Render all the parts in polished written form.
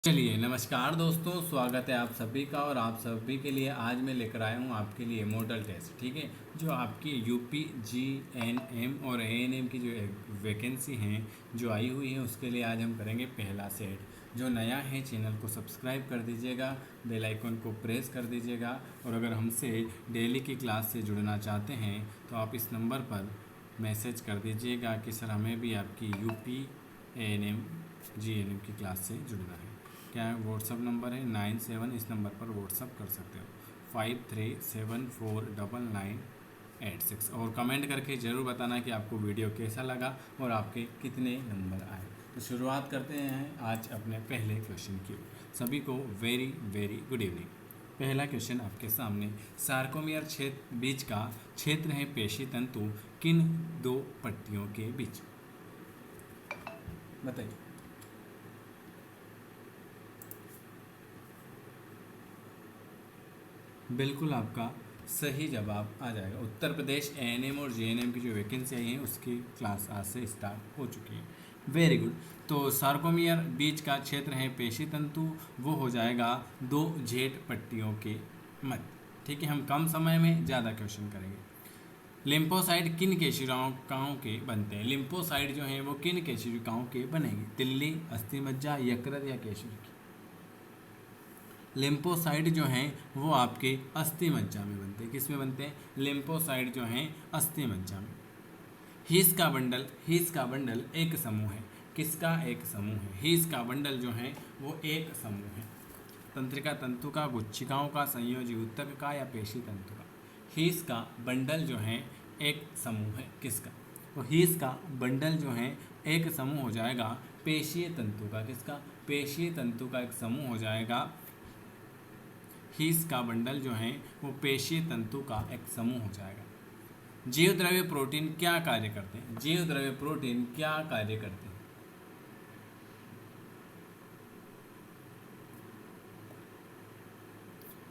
चलिए नमस्कार दोस्तों, स्वागत है आप सभी का। और आप सभी के लिए आज मैं लेकर आया हूँ आपके लिए मॉडल टेस्ट। ठीक है, जो आपकी यूपी जीएनएम और एएनएम की जो वैकेंसी हैं जो आई हुई है उसके लिए आज हम करेंगे पहला सेट। जो नया है चैनल को सब्सक्राइब कर दीजिएगा, बेल आइकन को प्रेस कर दीजिएगा। और अगर हमसे डेली की क्लास से जुड़ना चाहते हैं तो आप इस नंबर पर मैसेज कर दीजिएगा कि सर हमें भी आपकी यूपी एएनएम जीएनएम की क्लास से जुड़ना है। क्या है व्हाट्सअप नंबर है 97, इस नंबर पर व्हाट्सअप कर सकते हो 53749986। और कमेंट करके ज़रूर बताना कि आपको वीडियो कैसा लगा और आपके कितने नंबर आए। तो शुरुआत करते हैं आज अपने पहले क्वेश्चन की। सभी को वेरी वेरी गुड इवनिंग। पहला क्वेश्चन आपके सामने, सार्कोमियर क्षेत्र बीच का क्षेत्र है पेशी तंतु किन दो पट्टियों के बीच? बताइए। बिल्कुल आपका सही जवाब आ जाएगा। उत्तर प्रदेश एएनएम और जीएनएम की जो वैकेंसी आई है उसकी क्लास आज से स्टार्ट हो चुकी है। Very good. तो सार्कोमियर बीच का क्षेत्र है पेशी तंतु, वो हो जाएगा दो जेट पट्टियों के मध्य। ठीक है, हम कम समय में ज़्यादा क्वेश्चन करेंगे। लिम्फोसाइट किन केशिकाओं के बनते हैं? लिम्फोसाइट जो हैं वो किन केशिकाओं के बनेंगे? तिल्ली, अस्थिमज्जा, यकृत या केशिका की? लिम्फोसाइट जो हैं वो आपके अस्थिमज्जा में बनते हैं। किस में बनते हैं? लिम्फोसाइट जो हैं अस्थिमज्जा में। हीस का बंडल एक समूह है। किसका एक समूह है? हीस का बंडल जो है वो एक समूह है। तंत्रिका तंतु का, गुच्छिकाओं का, संयोजी ऊतक का या पेशी तंतु का? हीस का बंडल जो है एक समूह है। किसका? तो हीस का बंडल जो है एक समूह हो जाएगा पेशीय तंतु का। किसका? पेशीय तंतु का एक समूह हो जाएगा। हीस का बंडल जो है वो पेशीय तंतु का एक समूह हो जाएगा। जीव द्रव्य प्रोटीन क्या कार्य करते हैं? जीव द्रव्य प्रोटीन क्या कार्य करते हैं?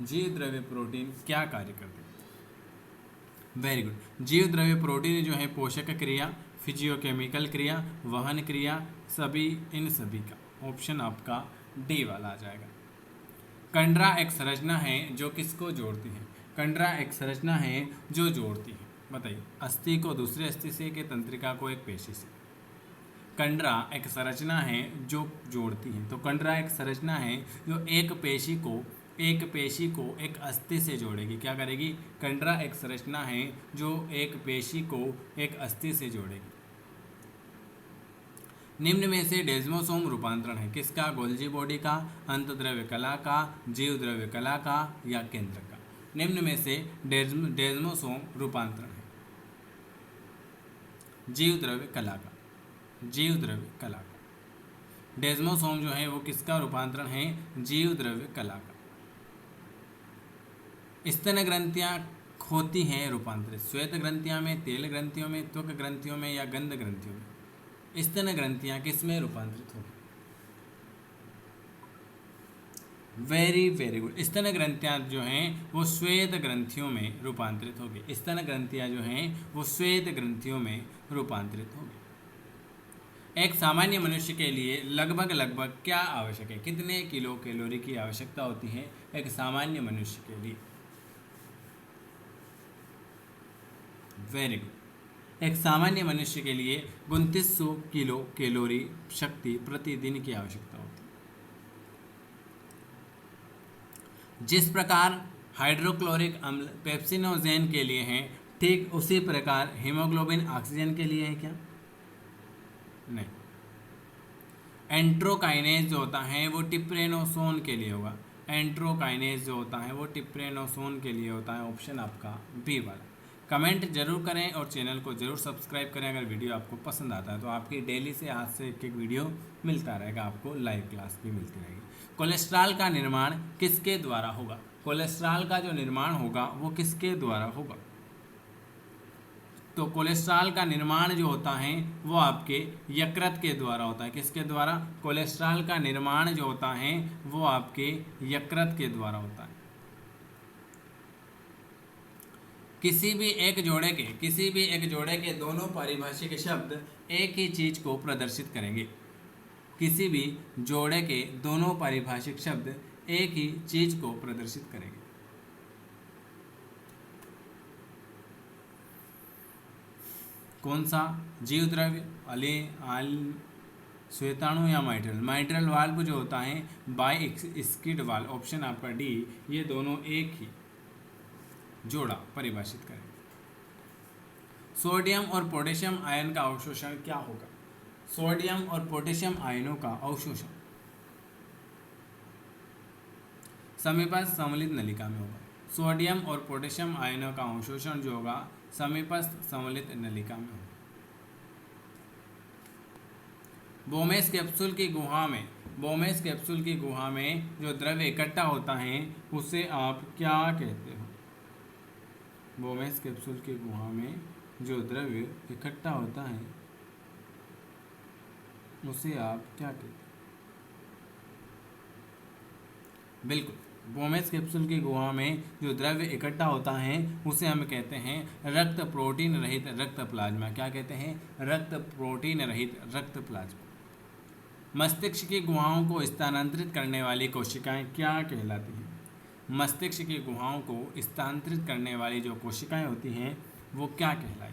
जीव द्रव्य प्रोटीन क्या कार्य करते हैं? Very good. जीव द्रव्य प्रोटीन जो है पोषक क्रिया, फिजियोकेमिकल क्रिया, वहन क्रिया, सभी इन सभी का। ऑप्शन आपका डी वाला आ जाएगा। कंडरा एक संरचना है जो किसको जोड़ती है? कंडरा एक संरचना है जो जोड़ती है। बताइए। अस्थि को दूसरे अस्थि से कि तंत्रिका को एक पेशी से? कंडरा एक संरचना है जो जोड़ती है। तो कंडरा एक संरचना है जो एक पेशी को एक अस्थि से जोड़ेगी। क्या करेगी? कंडरा एक संरचना है जो एक पेशी को एक अस्थि से जोड़ेगी। निम्न में से डेस्मोसोम रूपांतरण है किसका? गोल्जी बॉडी का, अंतद्रव्य कला का, जीव द्रव्य कला का या केंद्र का? निम्न में से डेस्मोसोम रूपांतरण है जीव द्रव्य कला का। जीव द्रव्य कला का डेस्मोसोम जो है वो किसका रूपांतरण है? जीव द्रव्य कला का। स्तन ग्रंथियां होती हैं रूपांतरित श्वेत ग्रंथियां में, तेल ग्रंथियों में, त्वक ग्रंथियों में या गंध ग्रंथियों में? स्तन ग्रंथियां किस में रूपांतरित होगी? Very very good. स्तन ग्रंथियां जो हैं वो श्वेत ग्रंथियों में रूपांतरित होगी। स्तन ग्रंथियां जो हैं वो श्वेत ग्रंथियों में रूपांतरित होगी। एक सामान्य मनुष्य के लिए लगभग क्या आवश्यक है? कितने किलो कैलोरी की आवश्यकता होती है एक सामान्य मनुष्य के लिए? Very good. एक सामान्य मनुष्य के लिए 2900 किलो कैलोरी शक्ति प्रतिदिन की आवश्यकता होती है। जिस प्रकार हाइड्रोक्लोरिक अम्ल पेप्सिनोजेन के लिए है, ठीक उसी प्रकार हीमोग्लोबिन ऑक्सीजन के लिए है क्या? नहीं। एंट्रोकाइनेज जो होता है वो टिप्रेनोसोन के लिए होगा। एंट्रोकाइनेज जो होता है वो टिप्रेनोसोन के लिए होता है। ऑप्शन आपका बी वाला। कमेंट जरूर करें और चैनल को जरूर सब्सक्राइब करें अगर वीडियो आपको पसंद आता है। तो आपकी डेली से आज से एक वीडियो मिलता रहेगा, आपको लाइव क्लास भी मिलती रहेगी। कोलेस्ट्रॉल का निर्माण किसके द्वारा होगा? कोलेस्ट्रॉल का जो निर्माण होगा वो किसके द्वारा होगा? तो कोलेस्ट्रॉल का निर्माण जो होता है वो आपके यकृत के द्वारा होता है। किसके द्वारा? कोलेस्ट्रॉल का निर्माण जो होता है वो आपके यकृत के द्वारा होता है। किसी भी एक जोड़े के दोनों पारिभाषिक शब्द एक ही चीज को प्रदर्शित करेंगे। किसी भी जोड़े के दोनों पारिभाषिक शब्द एक ही चीज को प्रदर्शित करेंगे। कौन सा? जीव द्रव्य, आल, श्वेताणु या माइट्रल? माइट्रल वाल्व जो होता है बाई स्किड वाल्व, ऑप्शन आपका डी, ये दोनों एक ही जोड़ा परिभाषित करें। सोडियम और पोटेशियम आयन का अवशोषण क्या होगा? सोडियम और पोटेशियम आयनों का अवशोषण समीपस्थ समलित नलिका में होगा। सोडियम और पोटेशियम आयनों का अवशोषण जो होगा समीपस्थ समलित नलिका में होगा। बोमेस कैप्सूल की गुहा में, बोमेस कैप्सूल की गुहा में जो द्रव्य इकट्ठा होता है उसे आप क्या कहते हो? बोमेस कैप्सूल की गुहा में जो द्रव्य इकट्ठा होता है उसे आप क्या कहते हैं? बिल्कुल, बोमेस कैप्सूल की गुहा में जो द्रव्य इकट्ठा होता है उसे हम कहते हैं रक्त प्रोटीन रहित रक्त प्लाज्मा। क्या कहते हैं? रक्त प्रोटीन रहित रक्त प्लाज्मा। मस्तिष्क की गुहाओं को स्थानांतरित करने वाली कोशिकाएं क्या कहलाती हैं? मस्तिष्क की गुहाओं को स्थानांतरित करने वाली जो कोशिकाएं होती हैं वो क्या कहलाई?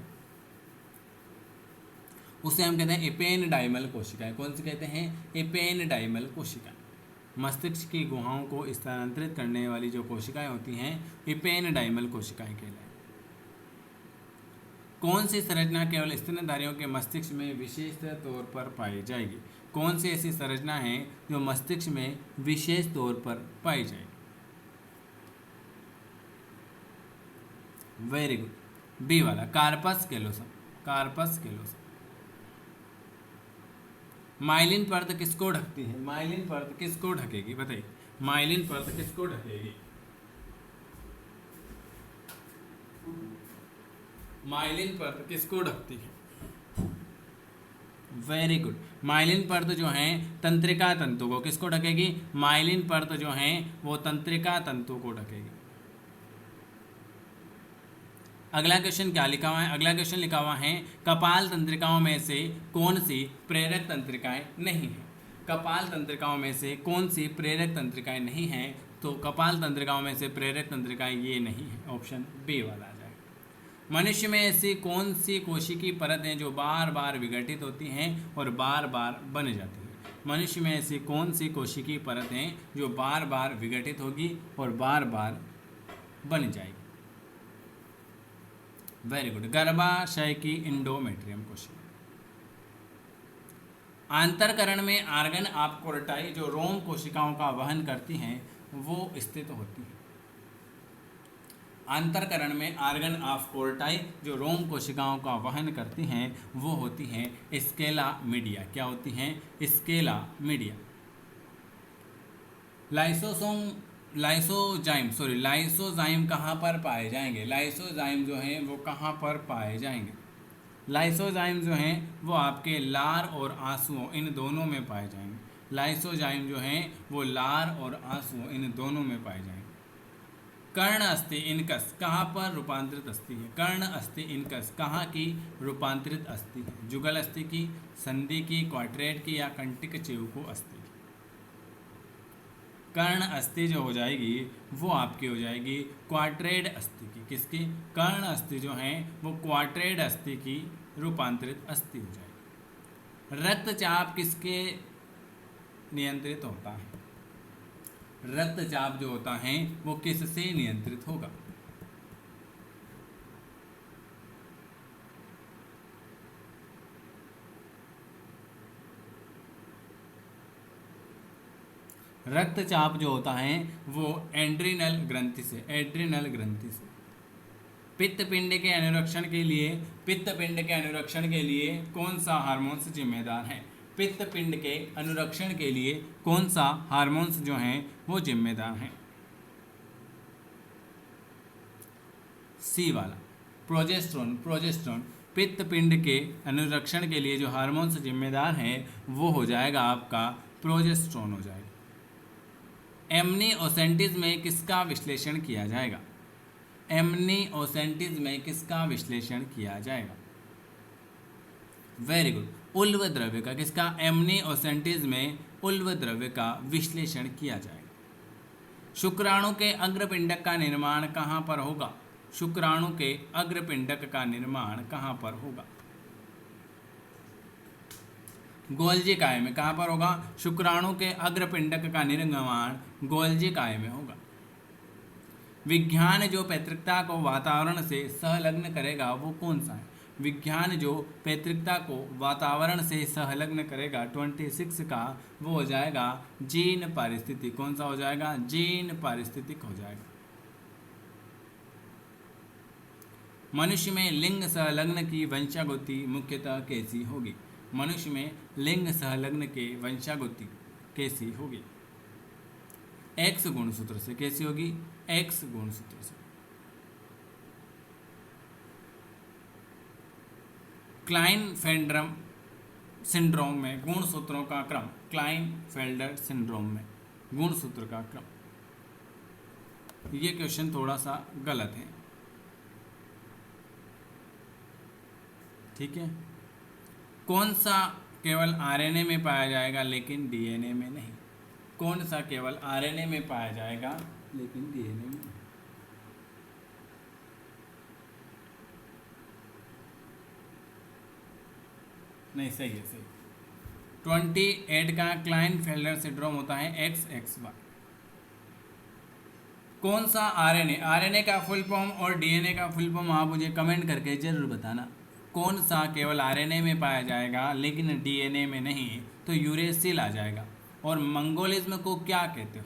उसे हम कहते हैं एपेनडाइमल कोशिकाएं। कौन सी कहते हैं? एपेनडाइमल कोशिकाएं। मस्तिष्क की गुहाओं को स्थानांतरित करने वाली जो कोशिकाएं होती हैं एपेनडाइमल कोशिकाएं कहलाई। कौन सी संरचना केवल स्तनधारियों के मस्तिष्क में विशेष तौर पर पाई जाएगी? कौन सी ऐसी संरचना है जो मस्तिष्क में विशेष तौर पर पाई जाएगी? वेरी गुड, बी वाला, corpus callosum. Corpus callosum. Myelin परत किसको ढकती है? माइलिन परत किसको ढकेगी? बताइए, माइलिन परत किसको ढकेगी? माइलिन परत किसको ढकती है? वेरी गुड, माइलिन परत जो है तंत्रिका तंतु को, किसको ढकेगी? माइलिन परत जो है वो तंत्रिका तंतु को ढकेगी। अगला क्वेश्चन क्या लिखा हुआ है? अगला क्वेश्चन लिखा हुआ है कपाल तंत्रिकाओं में से कौन सी प्रेरक तंत्रिकाएं नहीं हैं? कपाल तंत्रिकाओं में से कौन सी प्रेरक तंत्रिकाएं नहीं हैं? तो कपाल तंत्रिकाओं में से प्रेरक तंत्रिकाएं ये नहीं है, ऑप्शन बी वाला आ जाएगा। मनुष्य में ऐसी कौन सी कोशिकीय परत हैं जो बार बार विघटित होती हैं और बार बार बन जाती हैं? मनुष्य में ऐसी कौन सी कोशिकीय परत हैं जो बार बार विघटित होगी और बार बार बन जाएगी? वेरी गुड, गर्भाशय की इंडोमेट्रियम कोशिका। आंतरकरण में आर्गन ऑफ कोर्टाई जो रोम कोशिकाओं का वहन करती हैं वो स्थित होती है। आंतरकरण में आर्गन ऑफ कोर्टाई जो रोम कोशिकाओं का वहन करती हैं वो होती हैं स्केला मीडिया। क्या होती हैं? Scala media. लाइसोजाइम कहाँ पर पाए जाएंगे? लाइसोजाइम जो हैं वो कहाँ पर पाए जाएंगे? लाइसोजाइम जो हैं वो आपके लार और आंसुओं इन दोनों में पाए जाएंगे। लाइसोजाइम जो हैं वो लार और आंसुओं इन दोनों में पाए जाएंगे। कर्ण अस्थि इनकस कहाँ पर रूपांतरित अस्थि है? कर्ण अस्थि इनकस कहाँ की रूपांतरित अस्थि है? जुगल अस्थि की, संधि की, क्वाड्रेट की या कंटिक चेउको अस्थि? कर्ण अस्थि जो हो जाएगी वो आपकी हो जाएगी क्वाड्रेट अस्थि की। किसकी? कर्ण अस्थि जो है वो क्वाड्रेट अस्थि की रूपांतरित अस्थि हो जाएगी। रक्तचाप किसके नियंत्रित होता है? रक्तचाप जो होता है वो किससे नियंत्रित होगा? रक्तचाप जो होता है वो एड्रिनल ग्रंथि से, एड्रिनल ग्रंथि से। पित्तपिंड के अनुरक्षण के लिए, पित्तपिंड के अनुरक्षण के लिए कौन सा हार्मोन्स जिम्मेदार है? पित्तपिंड के अनुरक्षण के लिए कौन सा हार्मोन्स जो हैं वो जिम्मेदार हैं? सी वाला, प्रोजेस्टेरोन। प्रोजेस्टेरोन पित्तपिंड के अनुरक्षण के लिए जो हार्मोन्स जिम्मेदार हैं वो हो जाएगा आपका प्रोजेस्टेरोन हो जाएगा। एमनीओसेंटिस में किसका विश्लेषण किया जाएगा? एमनीओसेंटिस में किसका विश्लेषण किया जाएगा? वेरी गुड, उल्व द्रव्य का, किसका, एमनिओसेंटिस में उल्व द्रव्य का विश्लेषण किया जाएगा। शुक्राणु के अग्रपिंडक का निर्माण कहाँ पर होगा? शुक्राणु के अग्रपिंडक का निर्माण कहाँ पर होगा? गोल्जी काय में। कहाँ पर होगा? शुक्राणु के अग्रपिंडक का निर्माण गोल्जी काय में होगा। विज्ञान जो पैतृकता को वातावरण से संलग्न करेगा वो कौन सा है? विज्ञान जो पैतृकता को वातावरण से संलग्न करेगा 26 का, वो हो जाएगा जीन पारिस्थितिक। कौन सा हो जाएगा? जीन पारिस्थितिक हो जाएगा। मनुष्य में लिंग संलग्न की वंशागति मुख्यतः कैसी होगी? मनुष्य में लिंग संलग्न के वंशागति कैसी होगी? एक्स गुणसूत्र से। कैसी होगी? एक्स गुणसूत्र से। क्लाइनफेल्डर सिंड्रोम में गुणसूत्रों का क्रम। क्लाइनफेल्डर सिंड्रोम में गुणसूत्र का क्रम। ये क्वेश्चन थोड़ा सा गलत है, ठीक है। कौन सा केवल आरएनए में पाया जाएगा लेकिन डीएनए में नहीं? कौन सा केवल आरएनए में पाया जाएगा लेकिन डीएनए में नहीं? नहीं, सही है, सही। 28 का क्लाइनफेल्डर सिंड्रोम होता है XXY। कौन सा आरएनए? आरएनए का फुल फॉर्म और डीएनए का फुल फॉर्म आप मुझे कमेंट करके जरूर बताना। कौन सा केवल आरएनए में पाया जाएगा लेकिन डीएनए में नहीं? तो यूरेसिल आ जाएगा। और मंगोलिज्म को क्या कहते हो?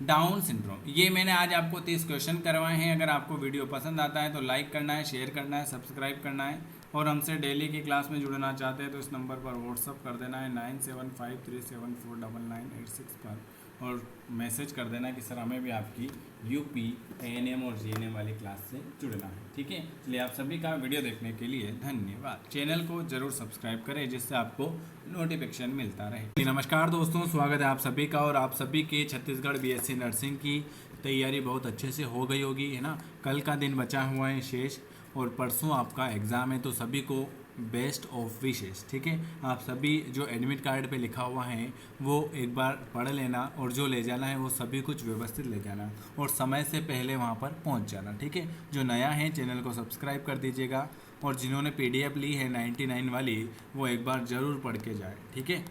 Down syndrome. ये मैंने आज आपको 30 क्वेश्चन करवाए हैं। अगर आपको वीडियो पसंद आता है तो लाइक करना है, शेयर करना है, सब्सक्राइब करना है। और हमसे डेली की क्लास में जुड़ना चाहते हैं तो इस नंबर पर व्हाट्सअप कर देना है 9753749986 पर, और मैसेज कर देना कि सर हमें भी आपकी यूपी एएनएम और जीएनएम वाली क्लास से जुड़ना है, ठीक है। इसलिए आप सभी का वीडियो देखने के लिए धन्यवाद। चैनल को जरूर सब्सक्राइब करें जिससे आपको नोटिफिकेशन मिलता रहे। नमस्कार दोस्तों, स्वागत है आप सभी का। और आप सभी की छत्तीसगढ़ बीएससी नर्सिंग की तैयारी बहुत अच्छे से हो गई होगी, है ना। कल का दिन बचा हुआ है शेष, और परसों आपका एग्ज़ाम है, तो सभी को बेस्ट ऑफ विशेष, ठीक है। आप सभी जो एडमिट कार्ड पे लिखा हुआ है वो एक बार पढ़ लेना, और जो ले जाना है वो सभी कुछ व्यवस्थित ले जाना, और समय से पहले वहाँ पर पहुँच जाना, ठीक है। जो नया है चैनल को सब्सक्राइब कर दीजिएगा, और जिन्होंने PDF ली है 99 वाली वो एक बार ज़रूर पढ़ के जाए, ठीक है।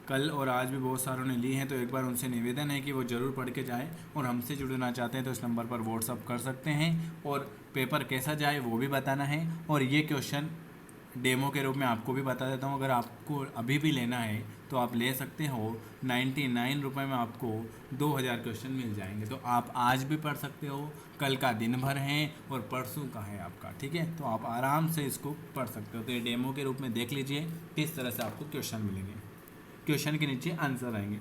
कल और आज भी बहुत सारों ने ली हैं, तो एक बार उनसे निवेदन है कि वो ज़रूर पढ़ के जाएं। और हमसे जुड़ना चाहते हैं तो इस नंबर पर व्हाट्सअप कर सकते हैं, और पेपर कैसा जाए वो भी बताना है। और ये क्वेश्चन डेमो के रूप में आपको भी बता देता हूँ, अगर आपको अभी भी लेना है तो आप ले सकते हो। 99 रुपये में आपको 2000 क्वेश्चन मिल जाएंगे। तो आप आज भी पढ़ सकते हो, कल का दिन भर है और परसों का है आपका, ठीक है। तो आप आराम से इसको पढ़ सकते हो। तो ये डेमो के रूप में देख लीजिए किस तरह से आपको क्वेश्चन मिलेंगे। क्वेश्चन के नीचे आंसर आएंगे।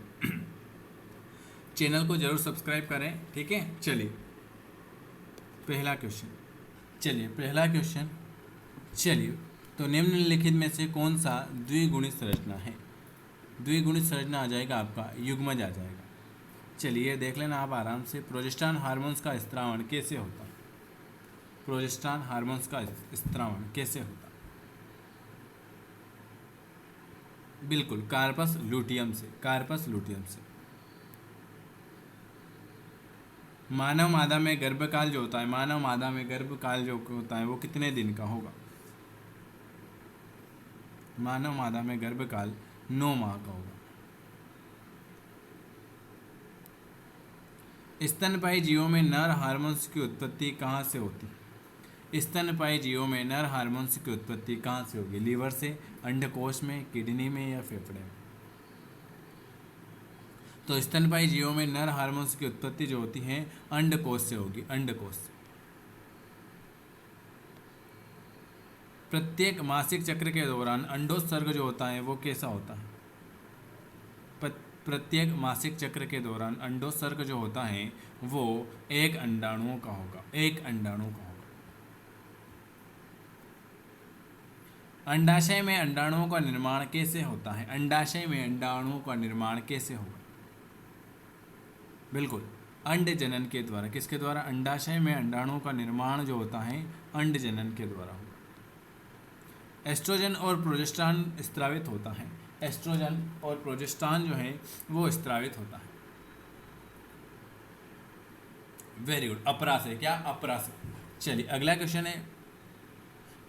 चैनल को जरूर सब्सक्राइब करें, ठीक है। चलिए पहला क्वेश्चन। तो निम्नलिखित में से कौन सा द्विगुणित संरचना है? द्विगुणित संरचना आ जाएगा आपका युग्मज आ जाएगा। चलिए देख लेना आप आराम से। प्रोजेस्टेरॉन हार्मोन्स का स्त्रावण कैसे होता है? प्रोजेस्टेरॉन हार्मोन्स का स्त्रावण कैसे होता है? बिल्कुल कार्पस लूटियम से। कार्पस लूटियम से। मानव मादा में गर्भकाल जो होता है, मानव मादा में गर्भकाल जो होता है वो कितने दिन का होगा? मानव मादा में गर्भकाल 9 माह का होगा। स्तनपायी जीवों में नर हार्मोन्स की उत्पत्ति कहाँ से होती है? स्तनपायी जीवों में नर हार्मोन्स की उत्पत्ति कहाँ से होगी? लीवर से, अंडकोश में, किडनी में या फेफड़े में? तो स्तनपायी जीवों में नर हार्मोन्स की उत्पत्ति जो होती है अंडकोश से होगी, अंडकोश से। प्रत्येक मासिक चक्र के दौरान अंडोत्सर्ग जो होता है वो कैसा होता है? प्रत्येक मासिक चक्र के दौरान अंडोत्सर्ग जो होता है वो एक अंडाणुओं का होगा, एक अंडाणु का होगा। अंडाशय में अंडाणुओं का निर्माण कैसे होता है? अंडाशय में अंडाणुओं का निर्माण कैसे होगा? बिल्कुल अंड जनन के द्वारा। किसके द्वारा? अंडाशय में अंडाणुओं का निर्माण जो होता है अंड जनन के द्वारा होगा। एस्ट्रोजन और प्रोजेस्टेरॉन स्रावित होता है। एस्ट्रोजन और प्रोजेस्टेरॉन जो है वो स्रावित होता है। Very good. अपरा से, क्या अपरा से। चलिए अगला क्वेश्चन है,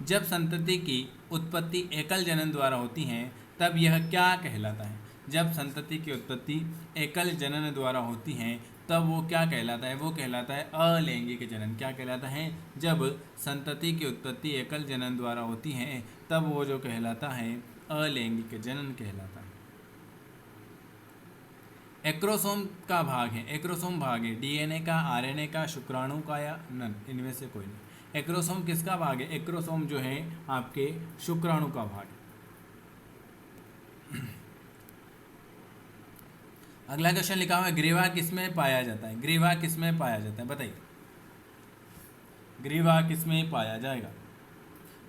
जब संतति की उत्पत्ति एकल जनन द्वारा होती है तब यह क्या कहलाता है? जब संतति की उत्पत्ति एकल जनन द्वारा होती है तब वो क्या कहलाता है? वो कहलाता है अलैंगिक जनन। क्या कहलाता है? जब संतति की उत्पत्ति एकल जनन द्वारा होती है तब वो जो कहलाता है अलैंगिक जनन कहलाता है। एक्रोसोम का भाग है, एक्रोसोम भाग है डीएनए का, आरएनए का, शुक्राणु का या नन, इनमें से कोई नहीं। एक्रोसोम किसका भाग है? एक्रोसोम जो है आपके शुक्राणु का भाग है। अगला क्वेश्चन लिखा हुआ है, ग्रीवा किसमें पाया जाता है? ग्रीवा किसमें पाया जाता है बताइए, ग्रीवा किसमें पाया जाएगा?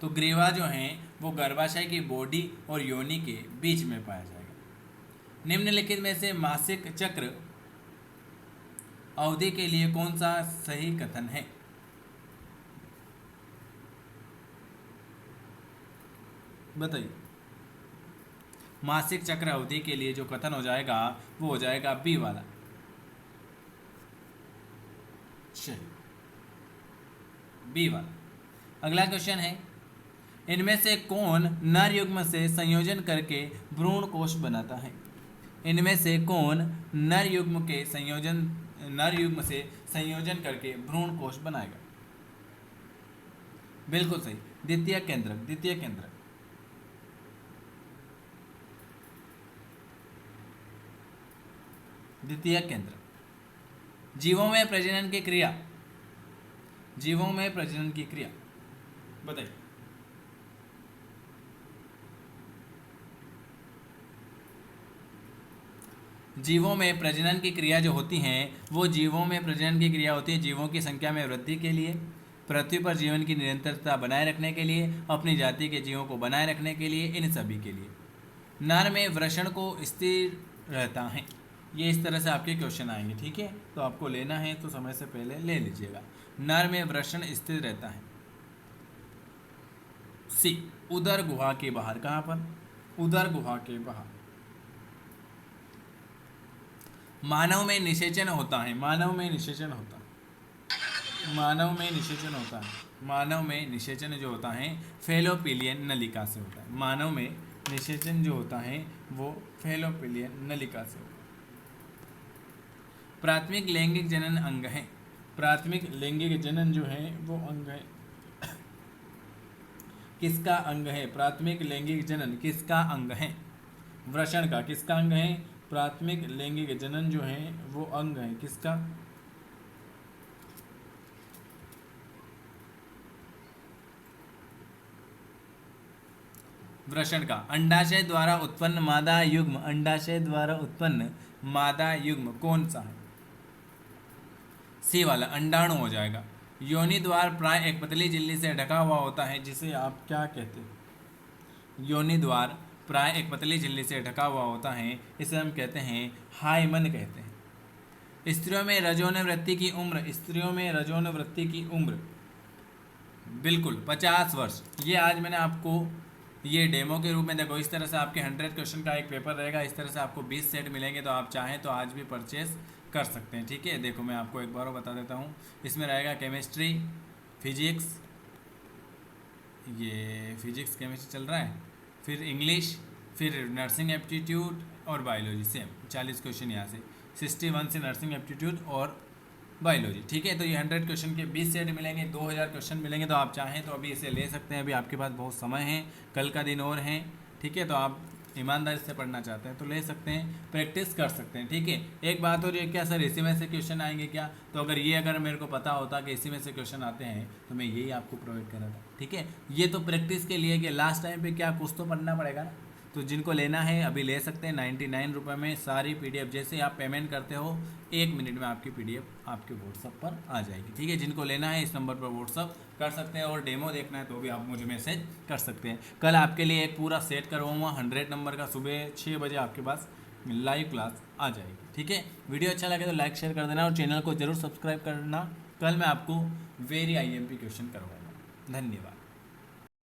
तो ग्रीवा जो है वो गर्भाशय की बॉडी और योनि के बीच में पाया जाएगा। निम्नलिखित में से मासिक चक्र अवधि के लिए कौन सा सही कथन है? बताइए। मासिक चक्र अवधि के लिए जो कथन हो जाएगा वो हो जाएगा बी वाला। चलिए बी वाला। अगला क्वेश्चन है, इनमें से कौन नर युग्म से संयोजन करके भ्रूण कोश बनाता है? इनमें से कौन नर युग्म से संयोजन करके भ्रूण कोश बनाएगा? बिल्कुल सही, द्वितीय केंद्रक, द्वितीय केंद्रक। द्वितीय केंद्रक। जीवों में प्रजनन की क्रिया, जीवों में प्रजनन की क्रिया बताइए। जीवों में प्रजनन की क्रिया जो होती हैं वो जीवों में प्रजनन की क्रिया होती है जीवों की संख्या में वृद्धि के लिए, पृथ्वी पर जीवन की निरंतरता बनाए रखने के लिए, अपनी जाति के जीवों को बनाए रखने के लिए, इन सभी के लिए। नर में वृषण को स्थिर रहता है। ये इस तरह से आपके क्वेश्चन आएंगे, ठीक है। तो आपको लेना है तो समय से पहले ले लीजिएगा। नर में वृषण स्थिर रहता है। सी, उदर गुहा के बाहर। कहाँ पर? उदर गुहा के बाहर। मानव में निषेचन होता है, मानव में निषेचन होता है, मानव में निषेचन होता है। मानव में निषेचन जो होता है फैलोपिलियन नलिका से होता है। मानव में निषेचन जो होता है वो फैलोपिलियन नलिका से होता है। प्राथमिक लैंगिक जनन अंग है। प्राथमिक लैंगिक जनन जो है वो अंग है। किसका अंग है? प्राथमिक लैंगिक जनन किसका अंग है? वृषण का। किसका अंग है? प्राथमिक लैंगिक जनन जो है वो अंग है किसका? वृषण का। अंडाशय द्वारा उत्पन्न मादा युग्म, अंडाशय द्वारा उत्पन्न मादा युग्म कौन सा है? सी वाला, अंडाणु हो जाएगा। योनि द्वार प्राय एक पतली झिल्ली से ढका हुआ होता है जिसे आप क्या कहते हैं? योनि द्वार प्राय एक पतली झिल्ली से ढका हुआ होता है, इसे हम कहते हैं हाइमन कहते हैं। स्त्रियों में रजोन वृत्ति की उम्र, स्त्रियों में रजोन वृत्ति की उम्र बिल्कुल 50 वर्ष। ये आज मैंने आपको ये डेमो के रूप में, देखो इस तरह से आपके 100 क्वेश्चन का एक पेपर रहेगा। इस तरह से आपको 20 सेट मिलेंगे, तो आप चाहें तो आज भी परचेस कर सकते हैं, ठीक है। देखो मैं आपको एक बार बता देता हूँ। इसमें रहेगा केमिस्ट्री, फिजिक्स, ये फिजिक्स केमिस्ट्री चल रहा है, फिर इंग्लिश, फिर नर्सिंग एप्टीट्यूड और बायोलॉजी। सेम 40 क्वेश्चन यहाँ से, 61 से नर्सिंग एप्टीट्यूड और बायोलॉजी, ठीक है। तो ये 100 क्वेश्चन के 20 सेट मिलेंगे, 2000 क्वेश्चन मिलेंगे। तो आप चाहें तो अभी इसे ले सकते हैं, अभी आपके पास बहुत समय है, कल का दिन और है, ठीक है। तो आप ईमानदारी से पढ़ना चाहते हैं तो ले सकते हैं, प्रैक्टिस कर सकते हैं, ठीक है। एक बात और ये, क्या सर इसी में से क्वेश्चन आएंगे क्या? तो अगर मेरे को पता होता कि इसी में से क्वेश्चन आते हैं तो मैं यही आपको प्रोवाइड करा था, ठीक है। ये तो प्रैक्टिस के लिए कि लास्ट टाइम पे क्या कुछ तो पढ़ना पड़ेगा ना। तो जिनको लेना है अभी ले सकते हैं 99 रुपये में सारी PDF। जैसे आप पेमेंट करते हो 1 मिनट में आपकी PDF आपके व्हाट्सअप पर आ जाएगी, ठीक है। जिनको लेना है इस नंबर पर व्हाट्सअप कर सकते हैं, और डेमो देखना है तो भी आप मुझे मैसेज कर सकते हैं। कल आपके लिए एक पूरा सेट करवाऊँगा 100 नंबर का, सुबह 6 बजे आपके पास लाइव क्लास आ जाएगी, ठीक है। वीडियो अच्छा लगे तो लाइक शेयर कर देना और चैनल को जरूर सब्सक्राइब करना। कल मैं आपको वेरी IMP क्वेश्चन करवाऊँगा। धन्यवाद।